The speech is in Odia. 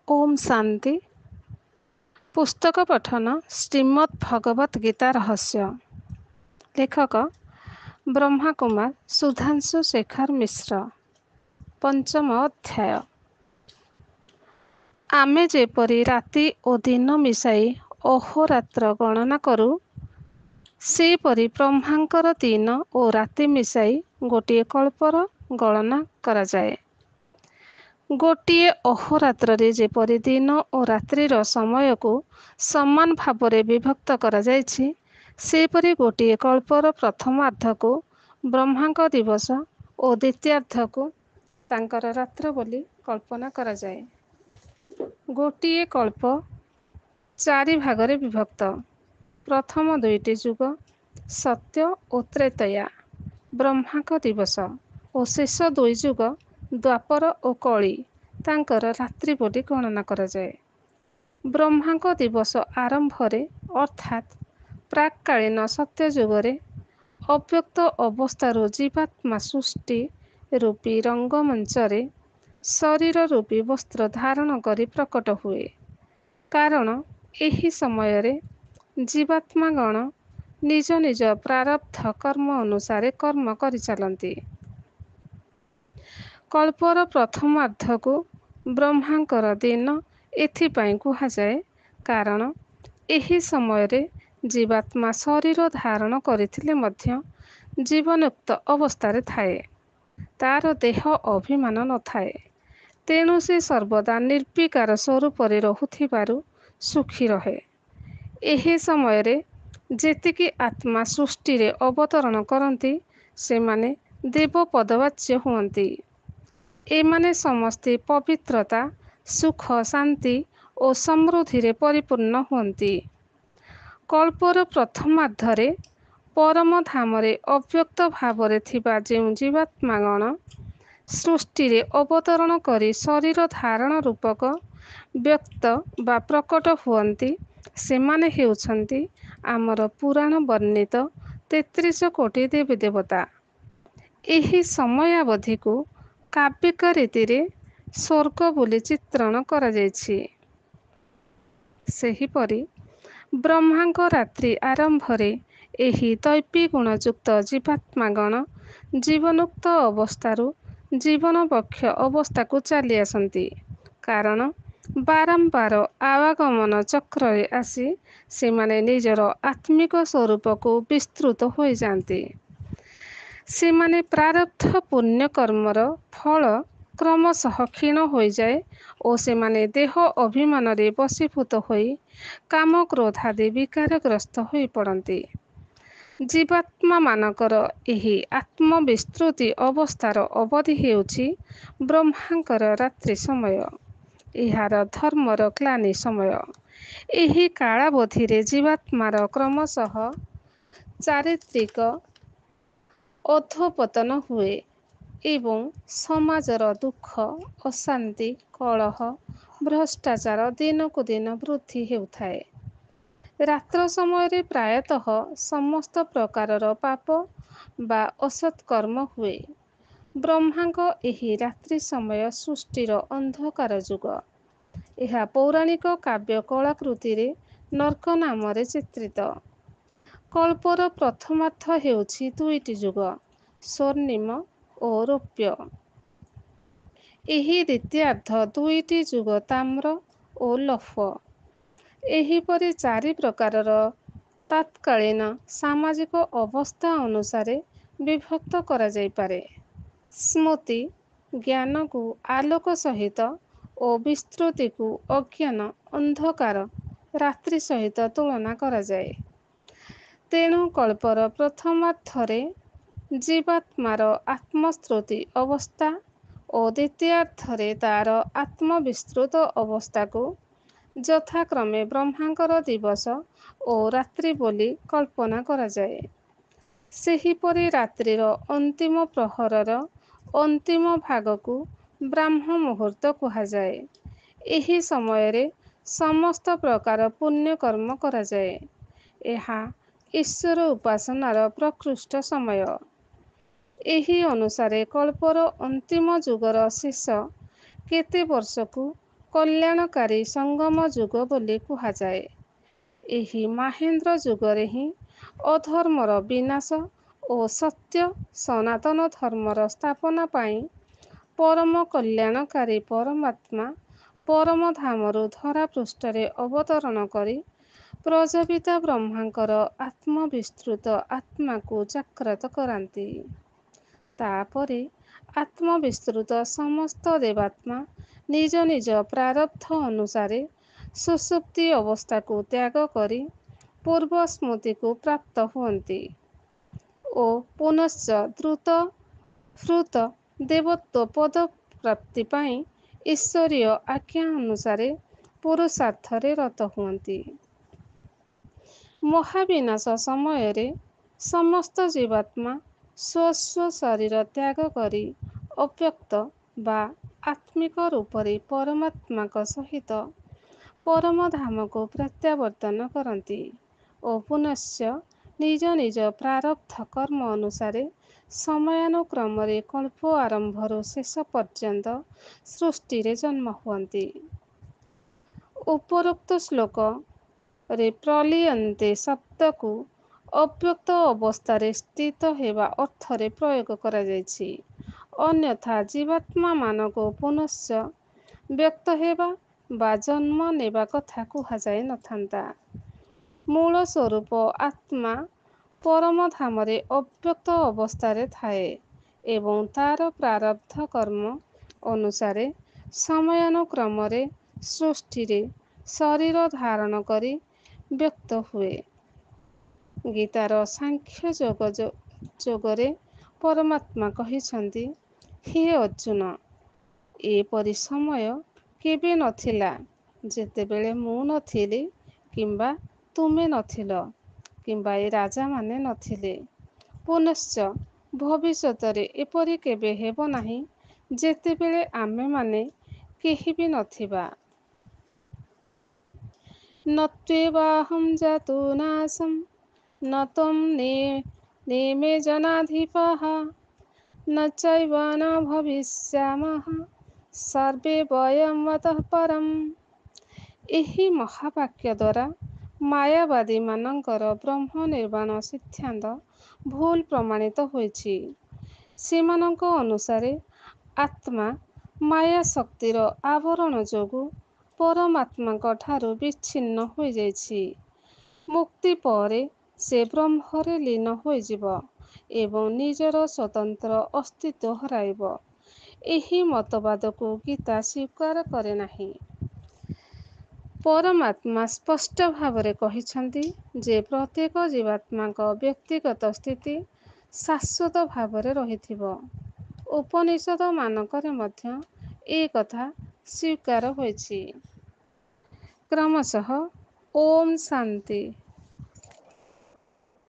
ओम शांति। पुस्तक पठन श्रीमद् भगवत गीता रहस्य। लेखक ब्रह्मा कुमार सुधांशु शेखर मिश्र। पंचम अध्याय। आमे जेपरी राति ओ दिन मिसाई अहोरात्र गणना करू, सेपरी ब्रह्मांकर दिन ओ राति मिसाई गोटिए कल्पर गणना कराଯାए। गोटिए अहोरात्रे जेपरी दिन ओ रात्रिर समय को समान भावरे विभक्त कराଯାଇଛି, सेपरि गोटिए कल्पर प्रथमार्ध को ब्रह्मांक दिवस ओ द्वितीयार्ध को तांकर रात्र बोली कल्पना कराଯାए। गोटिए कल्प चारि भागरे विभक्त। प्रथम दुईटी जुग सत्य ओ त्रेतया ब्रह्मांक दिवस ओ शेष दुई जुग द्वापर ओ कଳି तांकर रात्रि बोली गणना कराଯାए। ब्रह्मांक दिवस आरंभरे अर्थात प्राक्कालीन सत्य जुगरे अव्यक्त अवस्थारू जीवात्मा सृष्टि रूपी रंगमंचरे शरीर रूपी वस्त्र धारण करी प्रकट हुए। कारण एही समयरे जीवात्मागण निज निज प्रारब्ध कर्म अनुसारे कर्म करिचालନ୍ତି। कल्पर प्रथमार्धକୁ ब्रह्मांकर दिन एथिपाई कुहाଯାଏ, କାରଣ ଏହି ସମୟରେ ଜୀବାତ୍ମା ଶରୀର ଧାରଣ କରିଥିଲେ ମଧ୍ୟ ଜୀବନୁକ୍ତ ଅବସ୍ଥାରେ ଥାଏ। ତାର ଦେହ ଅଭିମାନ ନଥାଏ। ତେଣୁ ସେ ସର୍ବଦା ନିର୍ବିକାର ସ୍ୱରୂପରେ ରହୁଥିବାରୁ ସୁଖୀ ରହେ। ଏହି ସମୟରେ ଯେତିକି ଆତ୍ମା ସୃଷ୍ଟିରେ ଅବତରଣ କରନ୍ତି, ସେମାନେ ଦେବ ପଦବାଚ୍ୟ ହୁଅନ୍ତି। ଏମାନେ ସମସ୍ତେ ପବିତ୍ରତା, ସୁଖ, ଶାନ୍ତି ଓ ସମୃଦ୍ଧିରେ ପରିପୂର୍ଣ୍ଣ ହୁଅନ୍ତି। କଳ୍ପର ପ୍ରଥମାର୍ଦ୍ଧରେ ପରମ ଧାମରେ ଅବ୍ୟକ୍ତ ଭାବରେ ଥିବା ଯେଉଁ ଜୀବାତ୍ମାଗଣ ସୃଷ୍ଟିରେ ଅବତରଣ କରି ଶରୀର ଧାରଣ ରୂପକ ବ୍ୟକ୍ତ ବା ପ୍ରକଟ ହୁଅନ୍ତି, ସେମାନେ ହେଉଛନ୍ତି ଆମର ପୁରାଣ ବର୍ଣ୍ଣିତ 33 କୋଟି ଦେବୀ ଦେବତା। ଏହି ସମୟାବଧିକୁ କାବ୍ୟିକ ରୀତିରେ ସ୍ୱର୍ଗ ବୋଲି ଚିତ୍ରଣ କରାଯାଇଛି। ସେହିପରି ବ୍ରହ୍ମାଙ୍କ ରାତ୍ରି ଆରମ୍ଭରେ ଏହି ଦୈବୀଗୁଣଯୁକ୍ତ ଜୀବାତ୍ମାଗଣ ଜୀବନୁକ୍ତ ଅବସ୍ଥାରୁ ଜୀବନବକ୍ଷ ଅବସ୍ଥାକୁ ଚାଲି ଆସନ୍ତି। କାରଣ ବାରମ୍ବାର ଆବାଗମନ ଚକ୍ରରେ ଆସି ସେମାନେ ନିଜର ଆତ୍ମିକ ସ୍ୱରୂପକୁ ବିସ୍ତୃତ ହୋଇଯାନ୍ତି। ସେମାନେ ପ୍ରାରବ୍ଧ ପୁଣ୍ୟ କର୍ମର ଫଳ କ୍ରମଶଃ କ୍ଷୀଣ ହୋଇଯାଏ ଓ ସେମାନେ ଦେହ ଅଭିମାନରେ ବଶୀଭୂତ ହୋଇ କାମ କ୍ରୋଧାଦି ବିକାରଗ୍ରସ୍ତ ହୋଇ ପଡ଼ନ୍ତି। ଜୀବାତ୍ମାମାନଙ୍କର ଏହି ଆତ୍ମବିସ୍ତୃତି ଅବସ୍ଥାର ଅବଧି ହେଉଛି ବ୍ରହ୍ମାଙ୍କର ରାତ୍ରି ସମୟ। ଏହାର ଧର୍ମର ଗ୍ଲାନି ସମୟ। ଏହି କାଳାବଧିରେ ଜୀବାତ୍ମାର କ୍ରମଶଃ ଚାରିତ୍ରିକ ଅଧୋପତନ ହୁଏ ଏବଂ ସମାଜର ଦୁଃଖ, ଅଶାନ୍ତି, କଳହ, ଭ୍ରଷ୍ଟାଚାର ଦିନକୁ ଦିନ ବୃଦ୍ଧି ହେଉଥାଏ। ରାତ୍ର ସମୟରେ ପ୍ରାୟତଃ ସମସ୍ତ ପ୍ରକାରର ପାପ ବା ଅସତ୍କର୍ମ ହୁଏ। ବ୍ରହ୍ମାଙ୍କ ଏହି ରାତ୍ରି ସମୟ ସୃଷ୍ଟିର ଅନ୍ଧକାର ଯୁଗ। ଏହା ପୌରାଣିକ କାବ୍ୟ କଳାକୃତିରେ ନର୍କ ନାମରେ ଚିତ୍ରିତ। କଳ୍ପର ପ୍ରଥମାର୍ଦ୍ଧ ହେଉଛି ଦୁଇଟି ଯୁଗ, ସ୍ୱର୍ଣ୍ଣିମ ଓ ରୌପ୍ୟ। ଏହି ଦ୍ୱିତୀୟାର୍ଦ୍ଧ ଦୁଇଟି ଯୁଗ ତାମ୍ର ଓ ଲୌହ। ଏହିପରି ଚାରି ପ୍ରକାରର ତତ୍କାଳୀନ ସାମାଜିକ ଅବସ୍ଥା ଅନୁସାରେ ବିଭକ୍ତ କରାଯାଇପାରେ। ସ୍ମୃତି ଜ୍ଞାନକୁ ଆଲୋକ ସହିତ ଓ ବିସ୍ମୃତିକୁ ଅଜ୍ଞାନ ଅନ୍ଧକାର ରାତ୍ରି ସହିତ ତୁଳନା କରାଯାଏ। ତେଣୁ କଳ୍ପର ପ୍ରଥମାର୍ଦ୍ଧରେ ଜୀବାତ୍ମାର ଆତ୍ମସ୍ତୃତି ଅବସ୍ଥା ଓ ଦ୍ୱିତୀୟାର୍ଦ୍ଧରେ ତାର ଆତ୍ମବିସ୍ତୃତ ଅବସ୍ଥାକୁ ଯଥାକ୍ରମେ ବ୍ରହ୍ମାଙ୍କର ଦିବସ ଓ ରାତ୍ରି ବୋଲି କଳ୍ପନା କରାଯାଏ। ସେହିପରି ରାତ୍ରିର ଅନ୍ତିମ ପ୍ରହରର ଅନ୍ତିମ ଭାଗକୁ ବ୍ରାହ୍ମ ମୁହୂର୍ତ୍ତ କୁହାଯାଏ। ଏହି ସମୟରେ ସମସ୍ତ ପ୍ରକାର ପୁଣ୍ୟ କର୍ମ କରାଯାଏ। ଏହା ଈଶ୍ୱର ଉପାସନାର ପ୍ରକୃଷ୍ଟ ସମୟ। ଏହି ଅନୁସାରେ କଳ୍ପର ଅନ୍ତିମ ଯୁଗର ଶେଷ କେତେ ବର୍ଷକୁ କଲ୍ୟାଣକାରୀ ସଙ୍ଗମ ଯୁଗ ବୋଲି କୁହାଯାଏ। ଏହି ମାହେନ୍ଦ୍ର ଯୁଗରେ ହିଁ ଅଧର୍ମର ବିନାଶ ଓ ସତ୍ୟ ସନାତନ ଧର୍ମର ସ୍ଥାପନା ପାଇଁ ପରମ କଲ୍ୟାଣକାରୀ ପରମାତ୍ମା ପରମ ଧାମରୁ ଧରାପୃଷ୍ଠରେ ଅବତରଣ କରି ପ୍ରଜାପିତା ବ୍ରହ୍ମାଙ୍କର ଆତ୍ମବିସ୍ତୃତ ଆତ୍ମାକୁ ଜାଗ୍ରତ କରାନ୍ତି। ତାପରେ ଆତ୍ମବିସ୍ତୃତ ସମସ୍ତ ଦେବାତ୍ମା ନିଜ ନିଜ ପ୍ରାରବ୍ଧ ଅନୁସାରେ ସୁଷୁପ୍ତି ଅବସ୍ଥାକୁ ତ୍ୟାଗ କରି ପୂର୍ବ ସ୍ମୃତିକୁ ପ୍ରାପ୍ତ ହୁଅନ୍ତି ଓ ପୁନଶ୍ଚ ଦ୍ରୁତ ହୃତ ଦେବତ୍ୱ ପଦ ପ୍ରାପ୍ତି ପାଇଁ ଈଶ୍ୱରୀୟ ଆଜ୍ଞା ଅନୁସାରେ ପୁରୁଷାର୍ଥରେ ରତ ହୁଅନ୍ତି। ମହାବିନାଶ ସମୟରେ ସମସ୍ତ ଜୀବାତ୍ମା ସ୍ୱ ସ୍ୱ ଶରୀର ତ୍ୟାଗ କରି ଅବ୍ୟକ୍ତ ବା ଆତ୍ମିକ ରୂପରେ ପରମାତ୍ମାଙ୍କ ସହିତ ପରମ ଧାମକୁ ପ୍ରତ୍ୟାବର୍ତ୍ତନ କରନ୍ତି ଓ ପୁନଶ୍ଚ ନିଜ ନିଜ ପ୍ରାରବ୍ଧ କର୍ମ ଅନୁସାରେ ସମୟାନୁକ୍ରମରେ କଳ୍ପ ଆରମ୍ଭରୁ ଶେଷ ପର୍ଯ୍ୟନ୍ତ ସୃଷ୍ଟିରେ ଜନ୍ମ ହୁଅନ୍ତି। ଉପରୋକ୍ତ ଶ୍ଲୋକରେ ପ୍ରଲୀୟନ୍ତେ ଶବ୍ଦକୁ ଅବ୍ୟକ୍ତ ଅବସ୍ଥାରେ ସ୍ଥିତ ହେବା ଅର୍ଥରେ ପ୍ରୟୋଗ କରାଯାଇଛି। ଅନ୍ୟଥା ଜୀବାତ୍ମାମାନଙ୍କୁ ପୁନଶ୍ଚ ବ୍ୟକ୍ତ ହେବା ବା ଜନ୍ମ ନେବା କଥା କୁହାଯାଇ ନଥାନ୍ତା। ମୂଳ ସ୍ୱରୂପ ଆତ୍ମା ପରମ ଧାମରେ ଅବ୍ୟକ୍ତ ଅବସ୍ଥାରେ ଥାଏ ଏବଂ ତାର ପ୍ରାରବ୍ଧ କର୍ମ ଅନୁସାରେ ସମୟାନୁକ୍ରମରେ ସୃଷ୍ଟିରେ ଶରୀର ଧାରଣ କରି ବ୍ୟକ୍ତ ହୁଏ। ଗୀତାର ସାଂଖ୍ୟ ଯୋଗରେ ପରମାତ୍ମା କହିଛନ୍ତି, ହେ ଅର୍ଜୁନ, ଏପରି ସମୟ କେବେ ନଥିଲା ଯେତେବେଳେ ମୁଁ ନଥିଲି କିମ୍ବା ତୁମେ ନଥିଲ କିମ୍ବା ଏ ରାଜାମାନେ ନଥିଲେ। ପୁନଶ୍ଚ ଭବିଷ୍ୟତରେ ଏପରି କେବେ ହେବ ନାହିଁ ଯେତେବେଳେ ଆମେମାନେ କେହି ବି ନଥିବା। न त्वेवाहं जातो नासं न त्वं नेमे जनाधिपः न चैव न भविष्यामः ସର୍ବେ ବୟମ୍ ଅତଃ ପରମ୍। ଏହି ମହାବାକ୍ୟ ଦ୍ୱାରା ମାୟାବାଦୀମାନଙ୍କର ବ୍ରହ୍ମ ନିର୍ବାଣ ସିଦ୍ଧାନ୍ତ ଭୁଲ ପ୍ରମାଣିତ ହୋଇଛି। ସେମାନଙ୍କ ଅନୁସାରେ ଆତ୍ମା ମାୟା ଶକ୍ତିର ଆବରଣ ଯୋଗୁଁ ପରମାତ୍ମାଙ୍କ ଠାରୁ ବିଚ୍ଛିନ୍ନ ହୋଇଯାଇଛି। ମୁକ୍ତି ପରେ ସେ ବ୍ରହ୍ମରେ ଲୀନ ହୋଇଯିବ ଏବଂ ନିଜର ସ୍ୱତନ୍ତ୍ର ଅସ୍ତିତ୍ୱ ହରାଇବ। ଏହି ମତବାଦକୁ ଗୀତା ସ୍ୱୀକାର କରେ ନାହିଁ। ପରମାତ୍ମା ସ୍ପଷ୍ଟ ଭାବରେ କହିଛନ୍ତି ଯେ ପ୍ରତ୍ୟେକ ଜୀବାତ୍ମାଙ୍କ ବ୍ୟକ୍ତିଗତ ସ୍ଥିତି ଶାଶ୍ୱତ ଭାବରେ ରହିଥିବ। ଉପନିଷଦମାନଙ୍କରେ ମଧ୍ୟ ଏ କଥା ସ୍ୱୀକାର ହୋଇଛି। କ୍ରମଶଃ ଓମ୍ ଶାନ୍ତି।